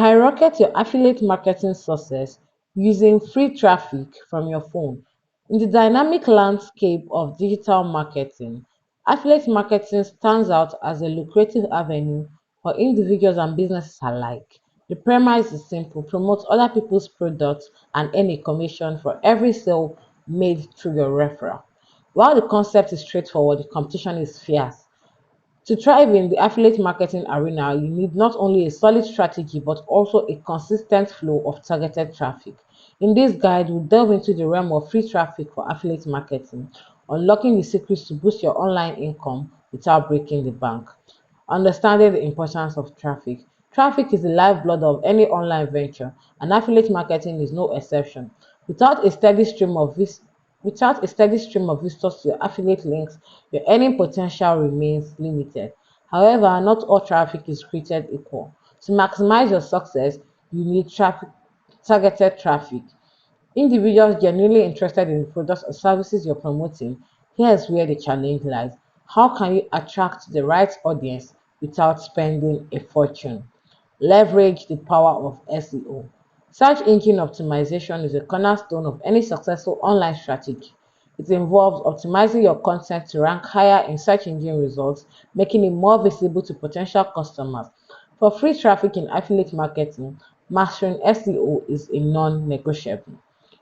Skyrocket your affiliate marketing success using free traffic from your phone. In the dynamic landscape of digital marketing, affiliate marketing stands out as a lucrative avenue for individuals and businesses alike. The premise is simple: promote other people's products and earn a commission for every sale made through your referral. While the concept is straightforward, the competition is fierce. To thrive in the affiliate marketing arena, you need not only a solid strategy but also a consistent flow of targeted traffic. In this guide, we'll delve into the realm of free traffic for affiliate marketing, unlocking the secrets to boost your online income without breaking the bank. Understanding the importance of traffic. Traffic is the lifeblood of any online venture, and affiliate marketing is no exception. Without a steady stream of Without a steady stream of visitors to your affiliate links, your earning potential remains limited. However, not all traffic is created equal. To maximize your success, you need targeted traffic. Individuals genuinely interested in the products or services you're promoting, here's where the challenge lies. How can you attract the right audience without spending a fortune? Leverage the power of SEO. Search engine optimization is a cornerstone of any successful online strategy. It involves optimizing your content to rank higher in search engine results, making it more visible to potential customers. For free traffic in affiliate marketing, mastering SEO is a non negotiable.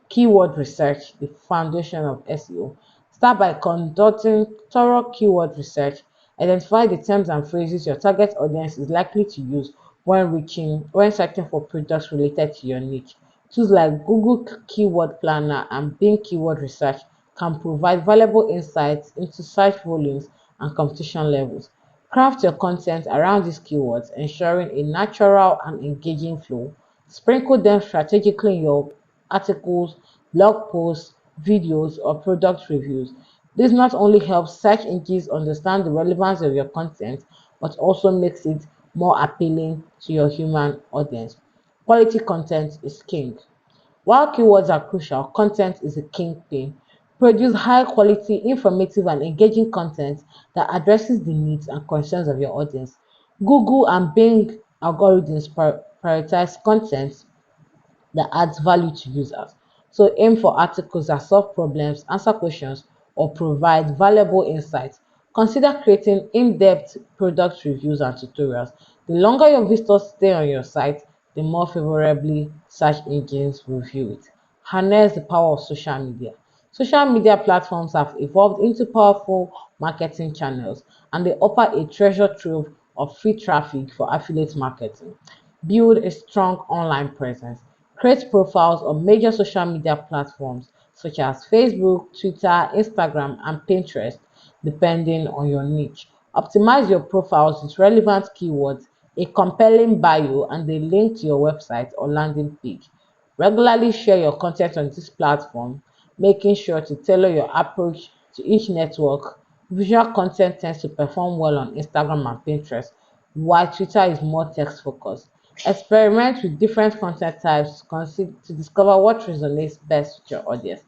Keyword research, the foundation of SEO. Start by conducting thorough keyword research. Identify the terms and phrases your target audience is likely to use when searching for products related to your niche. Tools like Google Keyword Planner and Bing Keyword Research can provide valuable insights into search volumes and competition levels. Craft your content around these keywords, ensuring a natural and engaging flow. Sprinkle them strategically in your articles, blog posts, videos, or product reviews. This not only helps search engines understand the relevance of your content, but also makes it more appealing to your human audience. Quality content is king. While keywords are crucial, content is a kingpin. Produce high quality, informative, and engaging content that addresses the needs and concerns of your audience. Google and Bing algorithms prioritize content that adds value to users. So aim for articles that solve problems, answer questions, or provide valuable insights. Consider creating in-depth product reviews and tutorials. The longer your visitors stay on your site, the more favorably search engines will view it. Harness the power of social media. Social media platforms have evolved into powerful marketing channels, and they offer a treasure trove of free traffic for affiliate marketing. Build a strong online presence. Create profiles on major social media platforms such as Facebook, Twitter, Instagram, and Pinterest, depending on your niche. Optimize your profiles with relevant keywords, a compelling bio, and a link to your website or landing page. Regularly share your content on this platform, making sure to tailor your approach to each network. Visual content tends to perform well on Instagram and Pinterest, while Twitter is more text focused. Experiment with different content types to discover what resonates best with your audience.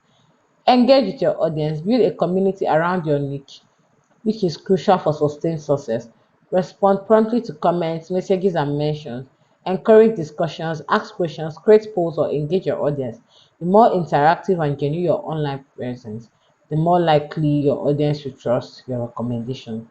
Engage with your audience, build a community around your niche, which is crucial for sustained success. Respond promptly to comments, messages, and mentions. Encourage discussions, ask questions, create polls, or engage your audience. The more interactive and genuine your online presence, the more likely your audience will trust your recommendation.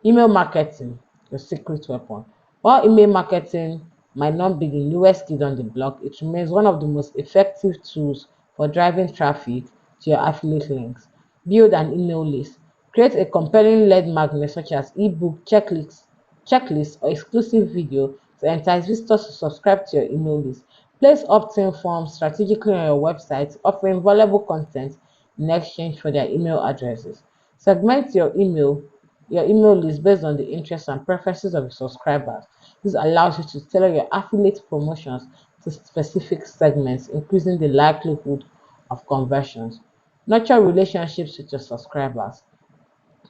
Email marketing, your secret weapon. While email marketing might not be the newest kid on the block, it remains one of the most effective tools for driving traffic to your affiliate links. Build an email list. Create a compelling lead magnet such as ebook, checklist, or exclusive video to entice visitors to subscribe to your email list. Place opt-in forms strategically on your website, offering valuable content in exchange for their email addresses. Segment your email list based on the interests and preferences of your subscribers. This allows you to tailor your affiliate promotions to specific segments, increasing the likelihood of conversions. Nurture relationships with your subscribers.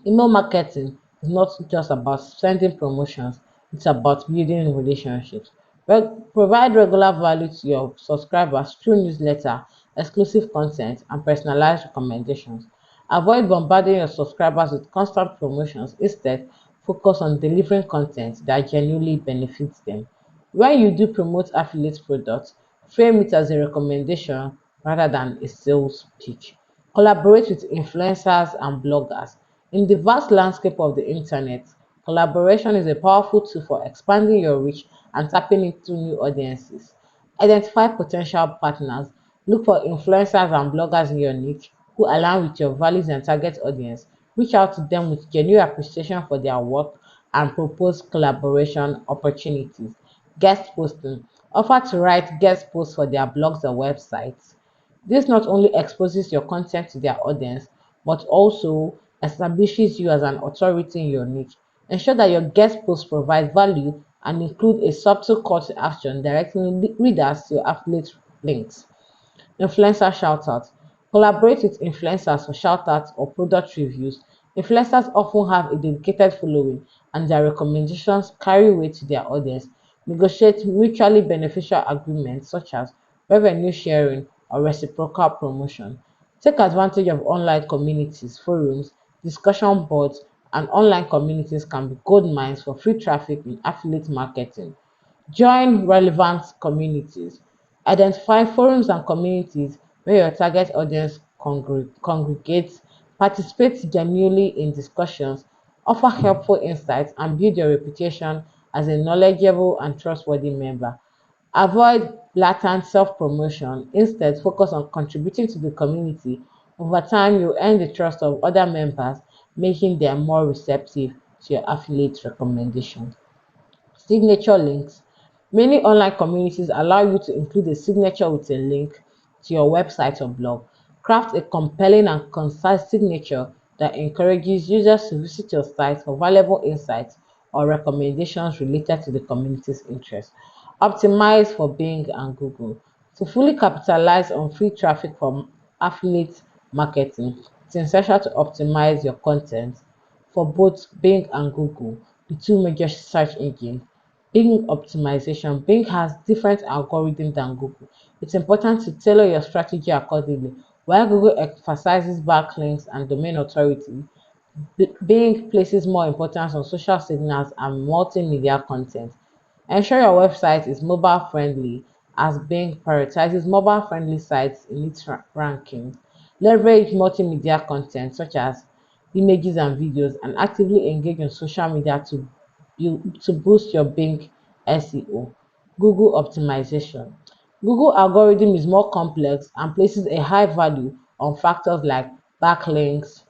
Email marketing is not just about sending promotions, it's about building relationships. Provide regular value to your subscribers through newsletter, exclusive content, and personalized recommendations. Avoid bombarding your subscribers with constant promotions. Instead, focus on delivering content that genuinely benefits them. When you do promote affiliate products, frame it as a recommendation rather than a sales pitch. Collaborate with influencers and bloggers. In the vast landscape of the internet, collaboration is a powerful tool for expanding your reach and tapping into new audiences. Identify potential partners. Look for influencers and bloggers in your niche who align with your values and target audience. Reach out to them with genuine appreciation for their work and propose collaboration opportunities. Guest posting. Offer to write guest posts for their blogs or websites. This not only exposes your content to their audience, but also establishes you as an authority in your niche. Ensure that your guest posts provide value and include a subtle call to action directing readers to your affiliate links. Influencer shoutouts. Collaborate with influencers for shoutouts or product reviews. Influencers often have a dedicated following and their recommendations carry weight to their audience. Negotiate mutually beneficial agreements such as revenue sharing or reciprocal promotion. Take advantage of online communities, forums, discussion boards, and online communities can be gold mines for free traffic in affiliate marketing. Join relevant communities. Identify forums and communities where your target audience congregates, participate genuinely in discussions, offer helpful insights, and build your reputation as a knowledgeable and trustworthy member. Avoid blatant self promotion. Instead, focus on contributing to the community. Over time, you earn the trust of other members, making them more receptive to your affiliate recommendations. Signature links. Many online communities allow you to include a signature with a link to your website or blog. Craft a compelling and concise signature that encourages users to visit your site for valuable insights or recommendations related to the community's interests. Optimize for Bing and Google. To fully capitalize on free traffic from affiliate marketing, it's essential to optimize your content for both Bing and Google, the two major search engines. Bing optimization. Bing has different algorithms than Google. It's important to tailor your strategy accordingly. While Google emphasizes backlinks and domain authority, Bing places more importance on social signals and multimedia content. Ensure your website is mobile friendly as Bing prioritizes mobile friendly sites in its rankings. Leverage multimedia content such as images and videos and actively engage on social media to boost your Bing SEO. Google optimization. Google algorithm is more complex and places a high value on factors like backlinks,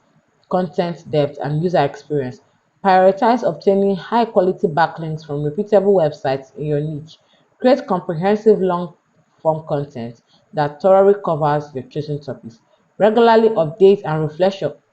content depth, and user experience. Prioritize obtaining high quality backlinks from reputable websites in your niche. Create comprehensive long form content that thoroughly covers your chosen topics. Regularly update and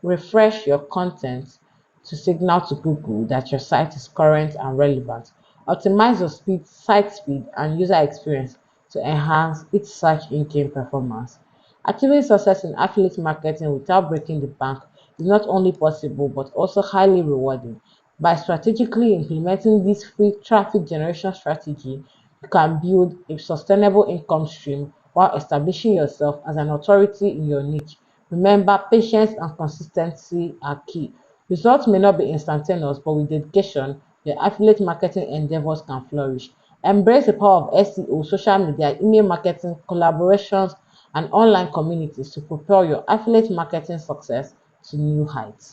refresh your content to signal to Google that your site is current and relevant. Optimize your site speed, and user experience to enhance its search engine performance. Achieving success in affiliate marketing without breaking the bank is not only possible but also highly rewarding. By strategically implementing this free traffic generation strategy, you can build a sustainable income stream while establishing yourself as an authority in your niche. Remember, patience and consistency are key. Results may not be instantaneous, but with dedication, your affiliate marketing endeavors can flourish. Embrace the power of SEO, social media, email marketing, collaborations, and online communities to propel your affiliate marketing success to new heights.